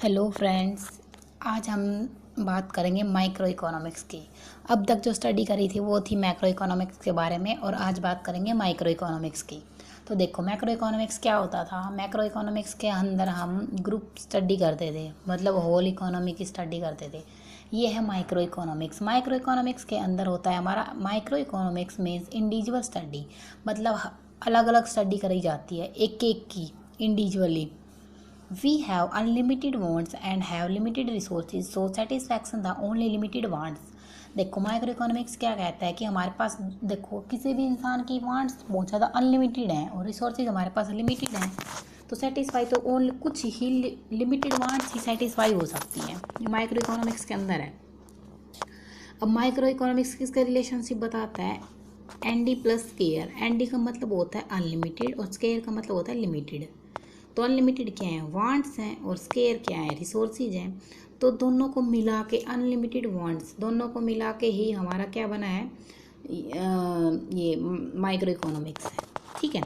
Hello friends. आज हम बात करेंगे माइक्रो इकोनॉमिक्स की। अब तक जो स्टडी करी थी वो थी मैक्रो इकोनॉमिक्स के बारे में, और आज बात करेंगे माइक्रो इकोनॉमिक्स की। तो देखो, मैक्रो इकोनॉमिक्स क्या होता था। मैक्रो इकोनॉमिक्स के अंदर हम ग्रुप स्टडी करते थे, मतलब होल इकोनॉमी की स्टडी करते थे। ये है माइक्रो इकोनॉमिक्स। माइक्रो इकोनॉमिक्स के अंदर होता है हमारा micro economics means individual study, मतलब अलग अलग स्टडी करी जाती है एक एक की individually. We have unlimited wants and have limited resources, so satisfaction the only limited wants। देखो, माइक्रो इकोनॉमिक्स क्या कहता है कि हमारे पास, देखो, किसी भी इंसान की वांट्स बहुत ज़्यादा अनलिमिटेड हैं और रिसोर्सेज हमारे पास लिमिटेड हैं, तो सेटिस्फाई तो ओनली कुछ ही लिमिटेड वांट्स ही सेटिस्फाई हो सकती हैं। ये माइक्रो इकोनॉमिक्स के अंदर है। अब माइक्रो इकोनॉमिक्स किसका रिलेशनशिप बताता है? N d plus square. N d का मतलब होता है अनलिमिटेड और स्केयर का मतलब होता है लिमिटेड। तो अनलिमिटेड क्या है? वांट्स हैं, और स्केयर क्या है? रिसोर्सेज हैं। तो दोनों को मिला के अनलिमिटेड वांट्स, दोनों को मिला के ही हमारा क्या बना है? ये माइक्रो इकोनॉमिक्स है। ठीक है।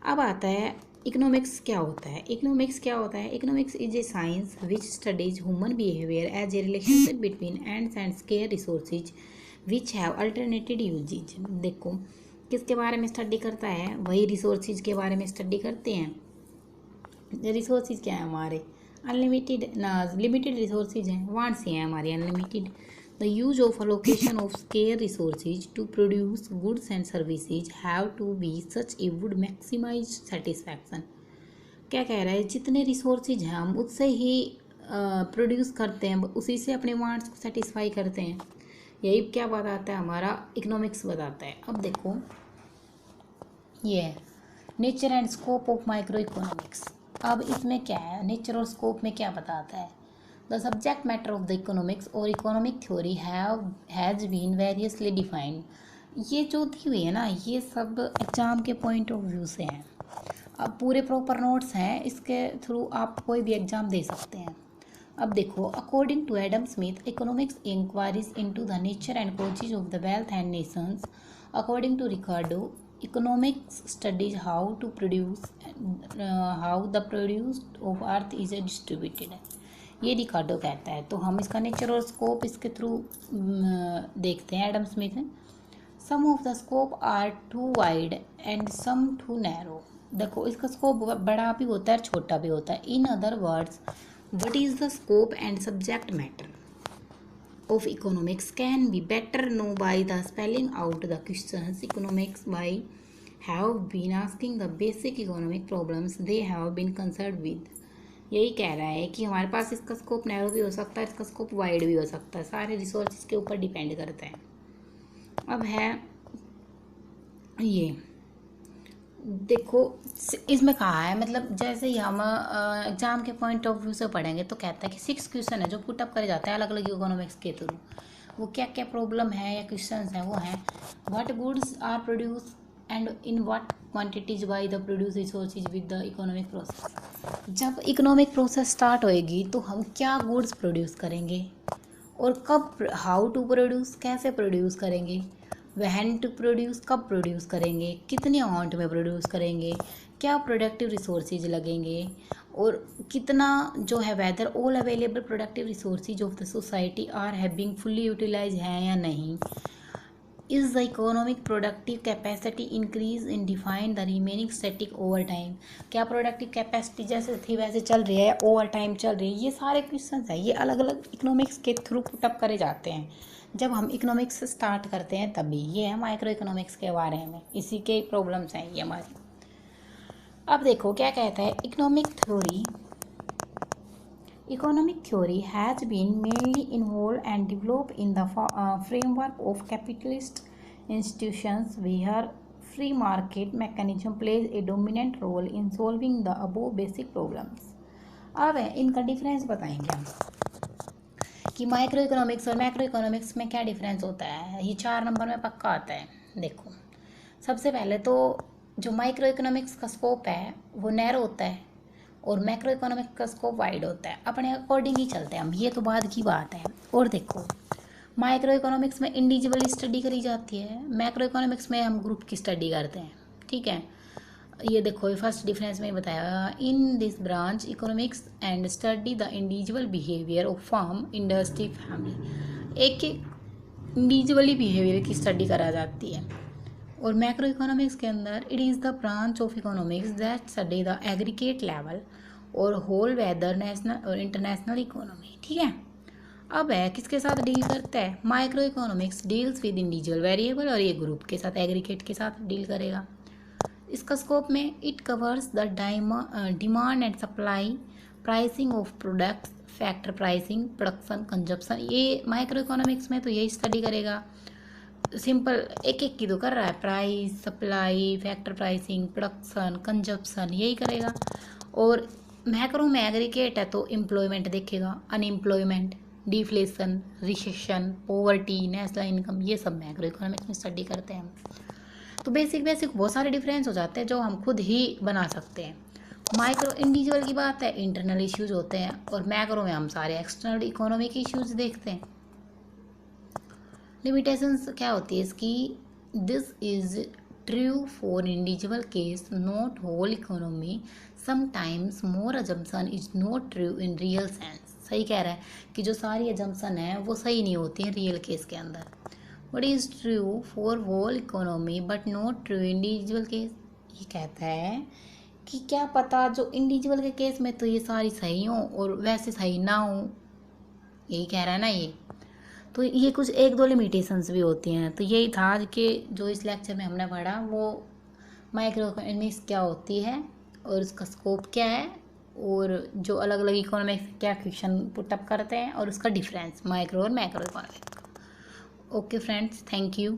अब आता है इकोनॉमिक्स क्या होता है। इकोनॉमिक्स क्या होता है? Economics is a science which studies human behaviour as a relationship between ends and scarce resources which have alternated uses. देखो, किसके बारे में स्टडी करता है? वही रिसोर्सेज के बारे में स्टडी करते हैं। रिसोर्सेज क्या है हमारे? अनलिमिटेड ना लिमिटेड रिसोर्सेज हैं, वांट्स ही हैं हमारे unlimited. The use of allocation of scarce resources to produce goods and services have to be such a would maximise satisfaction. क्या कह रहा है? जितने रिसोर्सेज हैं हम उससे ही प्रोड्यूस करते हैं, उसी से अपने वांट्स को सेटिस्फाई करते हैं। यही क्या बताता है? हमारा इकोनॉमिक्स बताता है। अब देखो, ये है nature and scope of micro economics. अब इसमें क्या है? नेचर और स्कोप में क्या बताता है? The subject matter of the economics और economic theory has been variously defined. ये जो दी हुई है ना, ये सब एग्जाम के पॉइंट ऑफ व्यू से हैं। अब पूरे प्रॉपर नोट्स हैं, इसके थ्रू आप कोई भी एग्जाम दे सकते हैं। अब देखो, according to Adam Smith, economics inquiries into the nature and causes of the wealth and nations. According to Ricardo, economics studies how to produce how the produce of earth is distributed। ये रिकार्डो कहता है। तो हम इसका nature और scope इसके through देखते हैं Adam Smith. Some of the scope are too wide and some too narrow. देखो, इसका स्कोप बड़ा भी होता है और छोटा भी होता है। In other words, what is the scope and subject matter of economics can be better known by the spelling out the questions. Economics by have been asking the basic economic problems they have been concerned with। यही कह रहा है कि हमारे पास इसका scope narrow भी हो सकता है, इसका स्कोप वाइड भी हो सकता है, सारे रिसोर्सेज के ऊपर डिपेंड करता है। अब है ये, देखो, इसमें कहा है, मतलब जैसे ही हम एग्जाम के पॉइंट ऑफ व्यू से पढ़ेंगे तो कहता है कि 6 क्वेश्चन है जो पुटअप करे जाते हैं अलग अलग इकोनॉमिक्स के थ्रू। वो क्या क्या प्रॉब्लम है या क्वेश्चन हैं? वो हैं, what goods are produce and in what quantities by the produce resources with the economic process. जब इकोनॉमिक प्रोसेस स्टार्ट होएगी तो हम क्या गुड्स प्रोड्यूस करेंगे और कब, हाउ टू प्रोड्यूस, कैसे प्रोड्यूस करेंगे, वहन टू प्रोड्यूस, कब प्रोड्यूस करेंगे, कितने अमाउंट में प्रोड्यूस करेंगे, क्या प्रोडक्टिव रिसोर्सेज लगेंगे, और कितना जो है whether all available productive resources of the society are having fully utilise हैं या नहीं। Is the economic productive capacity increase in define the remaining static over time. क्या प्रोडक्टिव कैपेसिटी जैसे थी वैसे चल रही है, ओवर टाइम चल रही है? ये सारे क्वेश्चन हैं, ये अलग अलग इकोनॉमिक्स के थ्रू पुटअप करे जाते हैं जब हम इकोनॉमिक्स स्टार्ट करते हैं तभी। ये है माइक्रो इकोनॉमिक्स के बारे में, इसी के प्रॉब्लम्स हैं ये हमारी। अब देखो क्या कहता है economic theory has been mainly involve and develop in the framework of capitalist institutions where free market mechanism plays a dominant role in solving the above basic problems. अब इनका डिफरेंस बताएंगे हम कि माइक्रो इकोनॉमिक्स और macro economics में क्या difference होता है। ये 4 नंबर में पक्का आता है। देखो, सबसे पहले तो जो माइक्रो इकोनॉमिक्स का स्कोप है वो नैरो होता है और मैक्रो इकोनॉमिक्स का स्कोप वाइड होता है। अपने अकॉर्डिंग ही चलते हैं हम, ये तो बाद की बात है। और देखो, माइक्रो इकोनॉमिक्स में इंडिविजुअली स्टडी करी जाती है, मैक्रो इकोनॉमिक्स में हम ग्रुप की स्टडी करते हैं। ठीक है। ये देखो फर्स्ट डिफरेंस में बताया, in this branch economics and study the individual behaviour of firm industry family. एक एक इंडिविजुअली बिहेवियर की स्टडी करा जाती है। और मैक्रो इकोनॉमिक्स के अंदर it is the branch of economics that study the aggregate level और होल वेदर नेशनल और इंटरनेशनल इकोनॉमी। ठीक है, अब है किसके साथ डील करता है, micro economics deals with individual variable, और ये ग्रुप के साथ एग्रीगेट के साथ डील करेगा। इसका स्कोप में it covers the demand and supply, pricing of products, factor pricing, production, consumption. ये माइक्रो इकोनॉमिक्स में तो यही स्टडी करेगा। सिंपल एक एक की तो कर रहा है, price, supply, factor pricing, production, consumption, यही करेगा। और मैक्रो में एग्रीगेट है तो एम्प्लॉयमेंट देखेगा, unemployment, deflation, recession, poverty, national income, ये सब मैक्रो इकोनॉमिक्स में स्टडी करते हैं हम। तो बेसिक बहुत सारे डिफरेंस हो जाते हैं जो हम खुद ही बना सकते हैं। माइक्रो इंडिविजुअल की बात है, इंटरनल इश्यूज होते हैं, और मैक्रो में हम सारे एक्सटर्नल इकोनॉमिक इश्यूज देखते हैं। लिमिटेशंस क्या होती है इसकी, this is true for individual case, not whole economy, sometimes more assumption is not true in real sense. सही कह रहा है कि जो सारी अजम्पशन है वो सही नहीं होती है रियल केस के अंदर। What is true for whole economy but not true individual case. ये कहता है कि क्या पता जो इंडिविजुअल के केस में तो ये सारी सही हो और वैसे सही ना हो, यही कह रहा है ना ये। तो ये कुछ एक दो लिमिटेशंस भी होती हैं। तो यही था आज के जो इस लेक्चर में हमने पढ़ा, वो माइक्रो इकोनॉमिक्स क्या होती है और उसका स्कोप क्या है, और जो अलग अलग इकोनॉमिक्स क्या क्वेश्चन पुटअप करते हैं, और उसका डिफरेंस माइक्रो और macro economics. Okay friends, thank you.